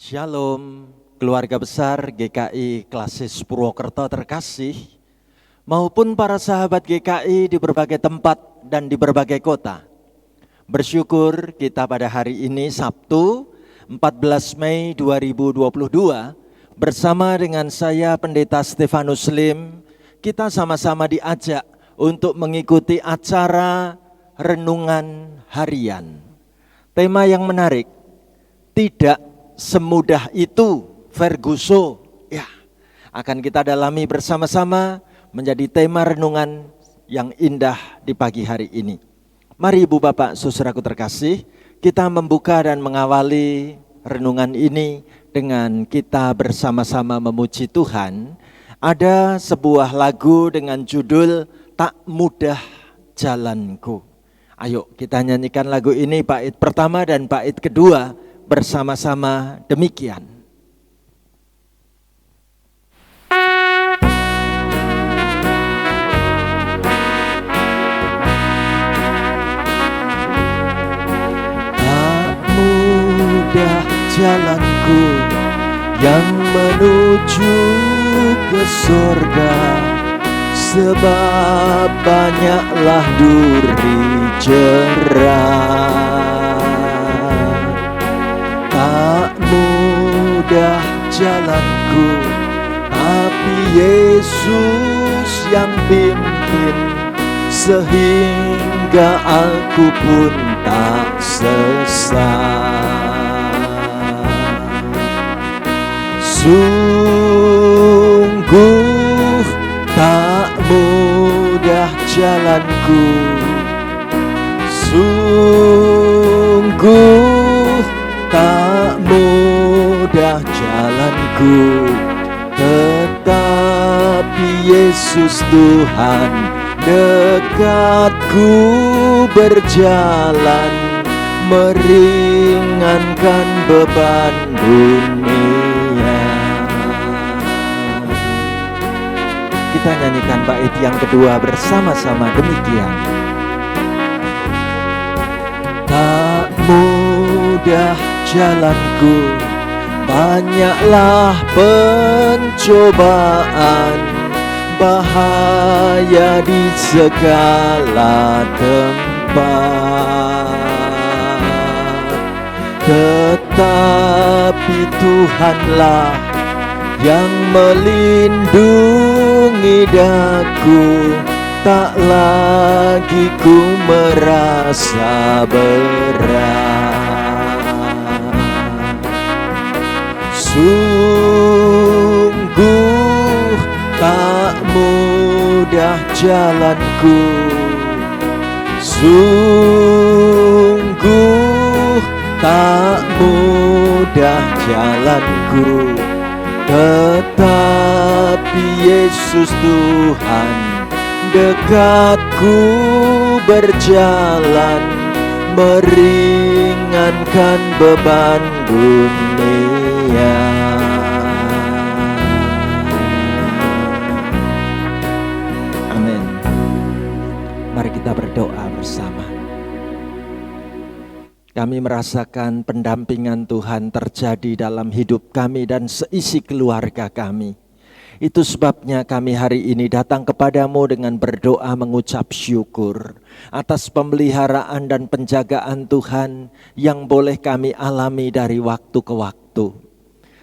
Shalom, keluarga besar GKI Klasis Purwokerto terkasih, maupun para sahabat GKI di berbagai tempat dan di berbagai kota. Bersyukur kita pada hari ini Sabtu 14 Mei 2022 bersama dengan saya Pendeta Stefanus Lim, kita sama-sama diajak untuk mengikuti acara renungan harian. Tema yang menarik, tidak semudah itu Ferguso, ya, akan kita dalami bersama-sama menjadi tema renungan yang indah di pagi hari ini. Mari Ibu Bapak Saudaraku terkasih, kita membuka dan mengawali renungan ini dengan kita bersama-sama memuji Tuhan. Ada sebuah lagu dengan judul Tak Mudah Jalanku. Ayo kita nyanyikan lagu ini bait pertama dan bait kedua bersama-sama demikian. Tak mudah jalanku yang menuju ke surga, sebab banyaklah duri jerat. Tak mudah jalanku, tapi Yesus yang pimpin, sehingga aku pun tak sesat. Sungguh tak mudah jalanku, sungguh tak mudah jalanku, tetapi Yesus Tuhan dekatku berjalan, meringankan beban dunia. Kita nyanyikan bait yang kedua bersama-sama demikian. Tak mudah jalanku, banyaklah pencobaan, bahaya di segala tempat, tetapi Tuhanlah yang melindungi daku, tak lagi ku merasa berat. Sungguh tak mudah jalanku, sungguh tak mudah jalanku, tetapi Yesus Tuhan dekatku berjalan, meringankan beban dunia. Amin. Mari kita berdoa bersama. Kami merasakan pendampingan Tuhan terjadi dalam hidup kami dan seisi keluarga kami. Itu sebabnya kami hari ini datang kepadamu dengan berdoa mengucap syukur atas pemeliharaan dan penjagaan Tuhan yang boleh kami alami dari waktu ke waktu.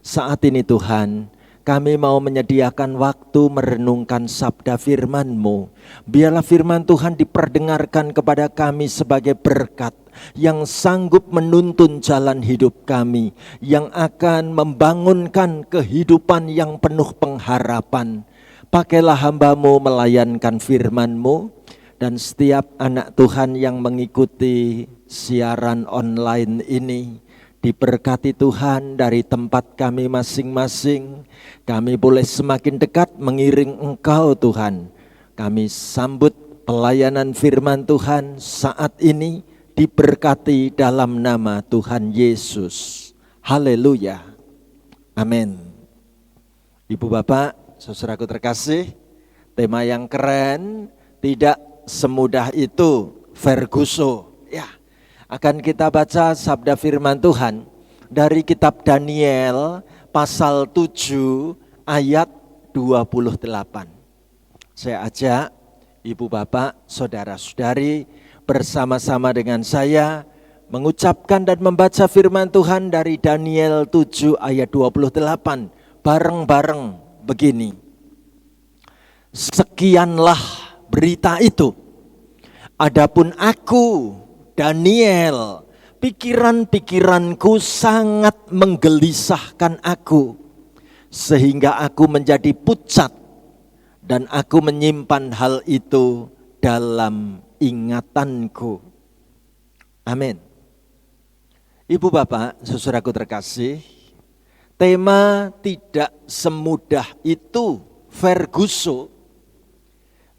Saat ini Tuhan, kami mau menyediakan waktu merenungkan sabda firman-Mu. Biarlah firman Tuhan diperdengarkan kepada kami sebagai berkat yang sanggup menuntun jalan hidup kami, yang akan membangunkan kehidupan yang penuh pengharapan. Pakailah hamba-Mu melayankan firman-Mu, dan setiap anak Tuhan yang mengikuti siaran online ini, diberkati Tuhan dari tempat kami masing-masing. Kami boleh semakin dekat mengiring Engkau Tuhan. Kami sambut pelayanan firman Tuhan saat ini, diberkati dalam nama Tuhan Yesus. Haleluya. Amin. Ibu Bapak, saudaraku terkasih, tema yang keren, tidak semudah itu Ferguso. Ya, akan kita baca sabda firman Tuhan dari kitab Daniel pasal 7 ayat 28. Saya ajak Ibu Bapak, Saudara-saudari bersama-sama dengan saya mengucapkan dan membaca firman Tuhan dari Daniel 7 ayat 28. Bareng-bareng begini. Sekianlah berita itu. Adapun aku, Daniel, pikiran-pikiranku sangat menggelisahkan aku, sehingga aku menjadi pucat dan aku menyimpan hal itu dalam ingatanku. Amin. Ibu Bapak, saudaraku terkasih, tema tidak semudah itu Ferguson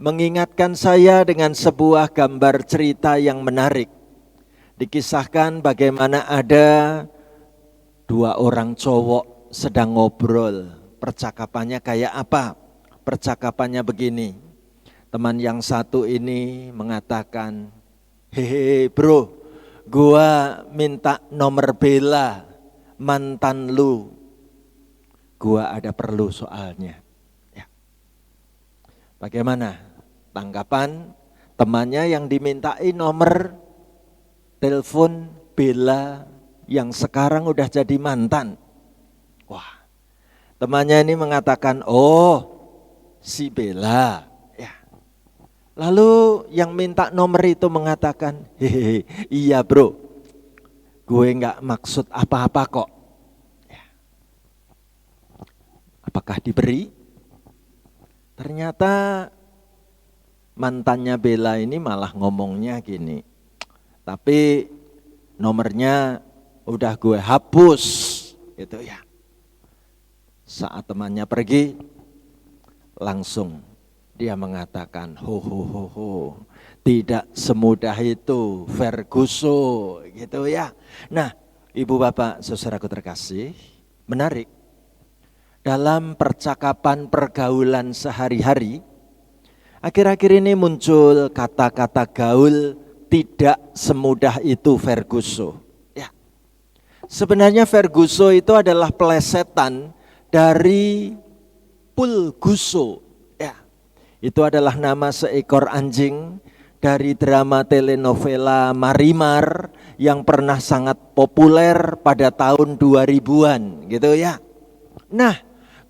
mengingatkan saya dengan sebuah gambar cerita yang menarik. Dikisahkan bagaimana ada dua orang cowok sedang ngobrol. Percakapannya kayak apa? Percakapannya begini. Teman yang satu ini mengatakan, hehe bro, gua minta nomor Bella, mantan lu. Gua ada perlu soalnya. Ya. Bagaimana tanggapan temannya yang dimintai nomor telepon Bella yang sekarang udah jadi mantan? Wah, temannya ini mengatakan, oh si Bella. Ya. Lalu yang minta nomor itu mengatakan, hehehe, iya bro, gue gak maksud apa-apa kok. Ya. Apakah diberi? Ternyata mantannya Bella ini malah ngomongnya gini, tapi nomornya udah gue hapus gitu ya. Saat temannya pergi, langsung dia mengatakan, ho, tidak semudah itu Ferguson gitu ya. Nah, Ibu Bapak, saudaraku terkasih, menarik. Dalam percakapan pergaulan sehari-hari, akhir-akhir ini muncul kata-kata gaul tidak semudah itu Ferguson. Ya. Sebenarnya Ferguson itu adalah pelesetan dari Pulguso. Ya. Itu adalah nama seekor anjing dari drama telenovela Marimar yang pernah sangat populer pada tahun 2000-an gitu ya. Nah,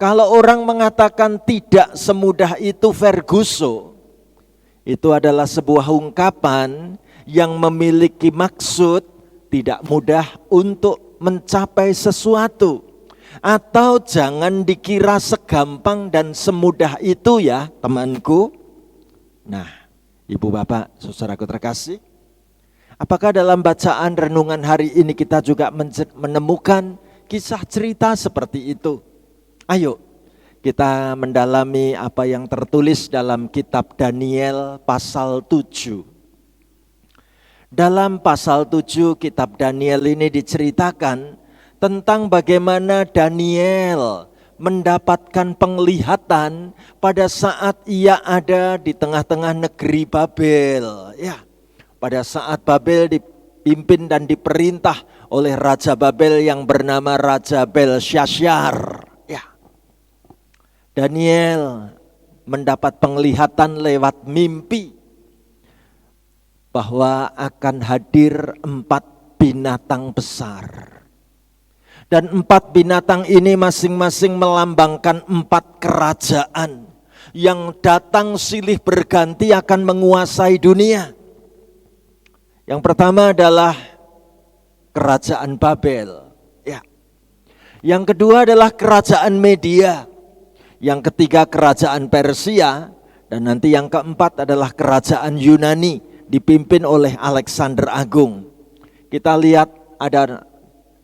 kalau orang mengatakan tidak semudah itu Ferguson, itu adalah sebuah ungkapan yang memiliki maksud tidak mudah untuk mencapai sesuatu. Atau jangan dikira segampang dan semudah itu ya temanku. Nah, Ibu Bapak, saudaraku terkasih, apakah dalam bacaan renungan hari ini kita juga menemukan kisah cerita seperti itu? Ayo kita mendalami apa yang tertulis dalam kitab Daniel pasal 7. Dalam pasal 7 kitab Daniel ini diceritakan tentang bagaimana Daniel mendapatkan penglihatan pada saat ia ada di tengah-tengah negeri Babel. Ya, pada saat Babel dipimpin dan diperintah oleh Raja Babel yang bernama Raja Belshazzar. Daniel mendapat penglihatan lewat mimpi bahwa akan hadir 4 binatang besar. Dan 4 binatang ini masing-masing melambangkan 4 kerajaan yang datang silih berganti akan menguasai dunia. Yang pertama adalah kerajaan Babel. Ya. Yang kedua adalah kerajaan Media. Yang ketiga kerajaan Persia, dan nanti yang keempat adalah kerajaan Yunani dipimpin oleh Alexander Agung. Kita lihat ada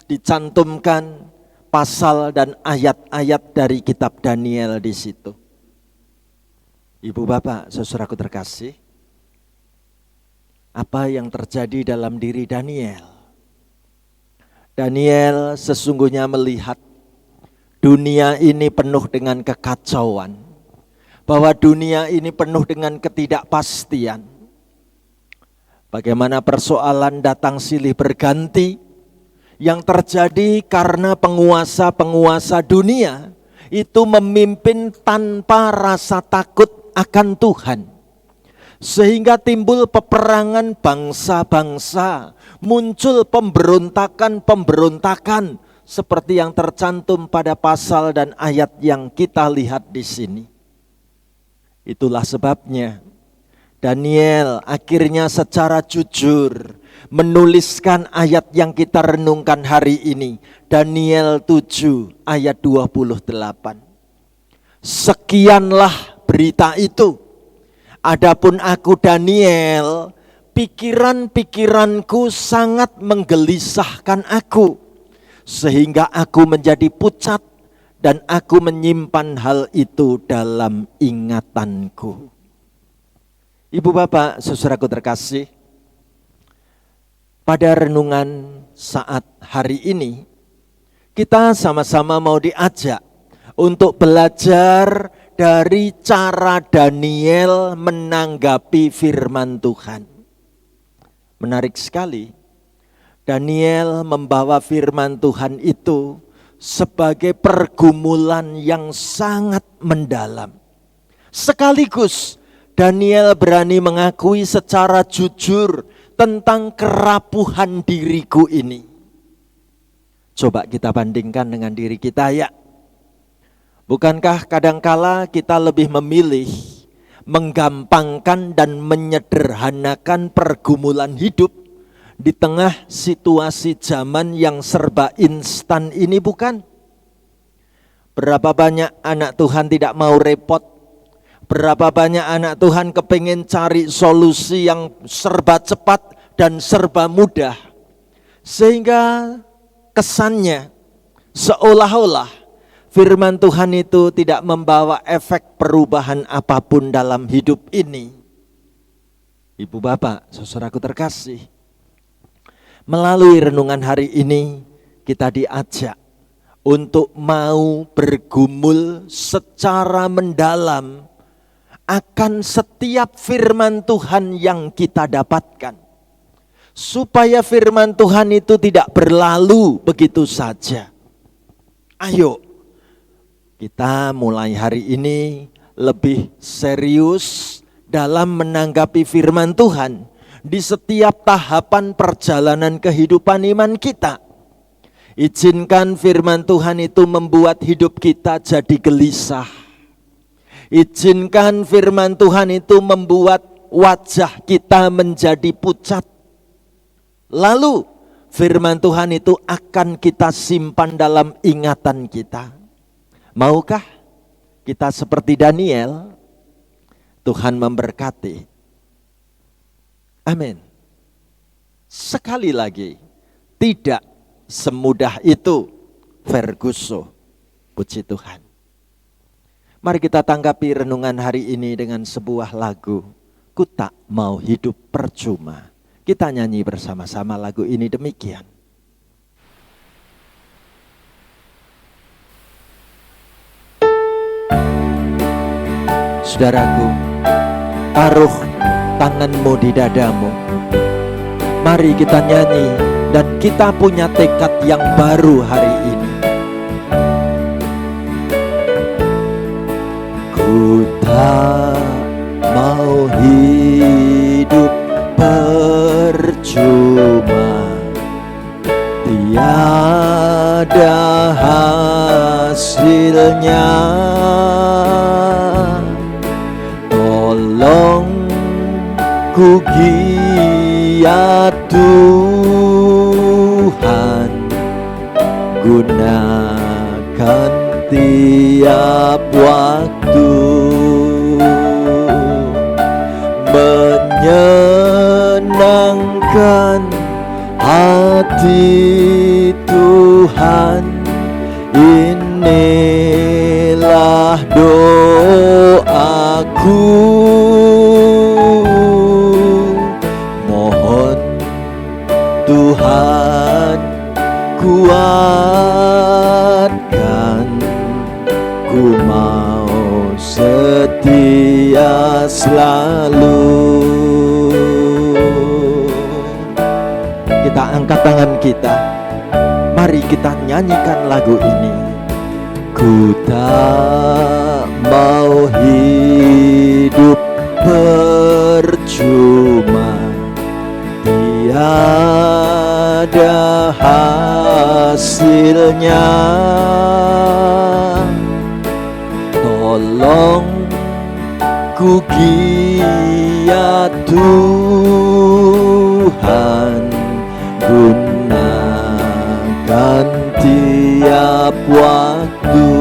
dicantumkan pasal dan ayat-ayat dari kitab Daniel di situ. Ibu Bapak, saudaraku terkasih, apa yang terjadi dalam diri Daniel? Daniel sesungguhnya melihat dunia ini penuh dengan kekacauan, bahwa dunia ini penuh dengan ketidakpastian. Bagaimana persoalan datang silih berganti, yang terjadi karena penguasa-penguasa dunia itu memimpin tanpa rasa takut akan Tuhan. Sehingga timbul peperangan bangsa-bangsa, muncul pemberontakan-pemberontakan seperti yang tercantum pada pasal dan ayat yang kita lihat di sini. Itulah sebabnya Daniel akhirnya secara jujur menuliskan ayat yang kita renungkan hari ini. Daniel 7 ayat 28. Sekianlah berita itu. Adapun aku Daniel, pikiran-pikiranku sangat menggelisahkan aku, sehingga aku menjadi pucat dan aku menyimpan hal itu dalam ingatanku. Ibu bapak, saudaraku terkasih, pada renungan saat hari ini, kita sama-sama mau diajak untuk belajar dari cara Daniel menanggapi firman Tuhan. Menarik sekali, Daniel membawa firman Tuhan itu sebagai pergumulan yang sangat mendalam. Sekaligus Daniel berani mengakui secara jujur tentang kerapuhan diriku ini. Coba kita bandingkan dengan diri kita ya. Bukankah kadangkala kita lebih memilih menggampangkan dan menyederhanakan pergumulan hidup di tengah situasi zaman yang serba instan ini, bukan? Berapa banyak anak Tuhan tidak mau repot? Berapa banyak anak Tuhan kepingin cari solusi yang serba cepat dan serba mudah, sehingga kesannya seolah-olah firman Tuhan itu tidak membawa efek perubahan apapun dalam hidup ini. Ibu bapak, saudaraku terkasih, melalui renungan hari ini kita diajak untuk mau bergumul secara mendalam akan setiap firman Tuhan yang kita dapatkan, supaya firman Tuhan itu tidak berlalu begitu saja. Ayo kita mulai hari ini lebih serius dalam menanggapi firman Tuhan di setiap tahapan perjalanan kehidupan iman kita. Izinkan firman Tuhan itu membuat hidup kita jadi gelisah. Izinkan firman Tuhan itu membuat wajah kita menjadi pucat. Lalu firman Tuhan itu akan kita simpan dalam ingatan kita. Maukah kita seperti Daniel? Tuhan memberkati. Amin. Sekali lagi, tidak semudah itu Ferguson. Puji Tuhan. Mari kita tanggapi renungan hari ini dengan sebuah lagu. Ku tak mau hidup percuma. Kita nyanyi bersama-sama lagu ini demikian. Saudaraku, taruh tanganmu di dadamu. Mari kita nyanyi dan kita punya tekad yang baru hari ini. Ku tak mau hidup percuma, tiada hasilnya. Tolong ku giat Tuhan, gunakan tiap waktu, menyenangkan hati Tuhan. Inilah doaku, mohon Tuhan kuatkan, ku mau setia selalu. Kita angkat tangan kita. Mari kita nyanyikan lagu ini. Ku tak mau hidup percuma, tiada hasilnya. Tolong ku giat Tuhan, gunakan tiap waktu,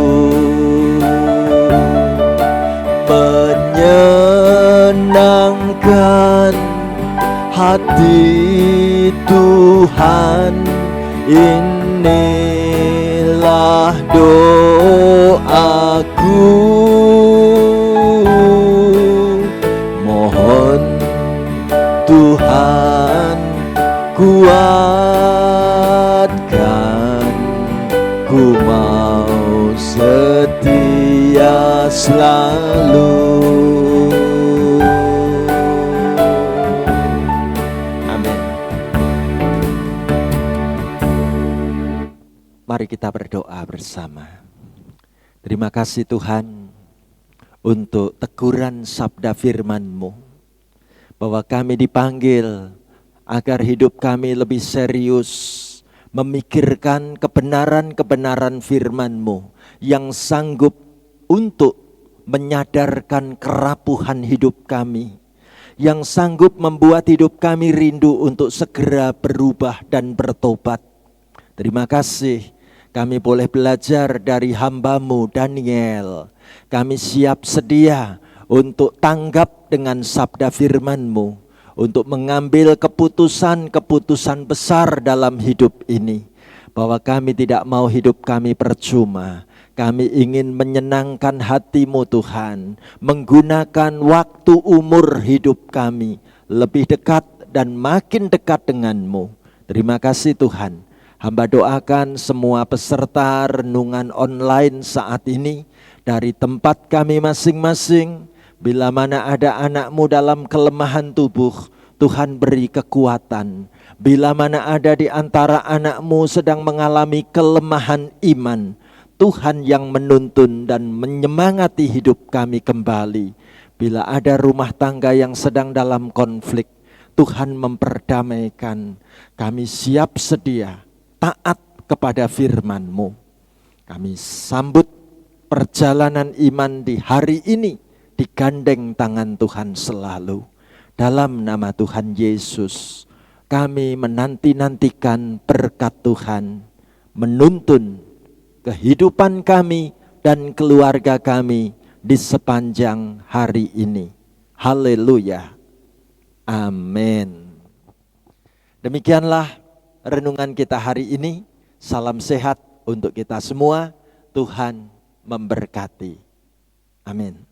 menyenangkan hati Tuhan. Inilah doaku, mohon Tuhan kuatkan, ku mau setia selalu. Amin. Mari kita berdoa bersama. Terima kasih Tuhan untuk teguran sabda firman-Mu, bahwa kami dipanggil agar hidup kami lebih serius memikirkan kebenaran-kebenaran firman-Mu yang sanggup untuk menyadarkan kerapuhan hidup kami, yang sanggup membuat hidup kami rindu untuk segera berubah dan bertobat. Terima kasih kami boleh belajar dari hamba-Mu Daniel. Kami siap sedia untuk tanggap dengan sabda firman-Mu, untuk mengambil keputusan-keputusan besar dalam hidup ini. Bahwa kami tidak mau hidup kami percuma. Kami ingin menyenangkan hati-Mu Tuhan, menggunakan waktu umur hidup kami lebih dekat dan makin dekat dengan-Mu. Terima kasih Tuhan. Hamba doakan semua peserta renungan online saat ini dari tempat kami masing-masing. Bila mana ada anak-Mu dalam kelemahan tubuh, Tuhan beri kekuatan. Bila mana ada di antara anak-Mu sedang mengalami kelemahan iman, Tuhan yang menuntun dan menyemangati hidup kami kembali. Bila ada rumah tangga yang sedang dalam konflik, Tuhan memperdamaikan. Kami siap sedia taat kepada firman-Mu. Kami sambut perjalanan iman di hari ini digandeng tangan Tuhan selalu. Dalam nama Tuhan Yesus, kami menanti-nantikan berkat Tuhan menuntun kehidupan kami dan keluarga kami di sepanjang hari ini. Haleluya. Amin. Demikianlah renungan kita hari ini. Salam sehat untuk kita semua. Tuhan memberkati. Amin.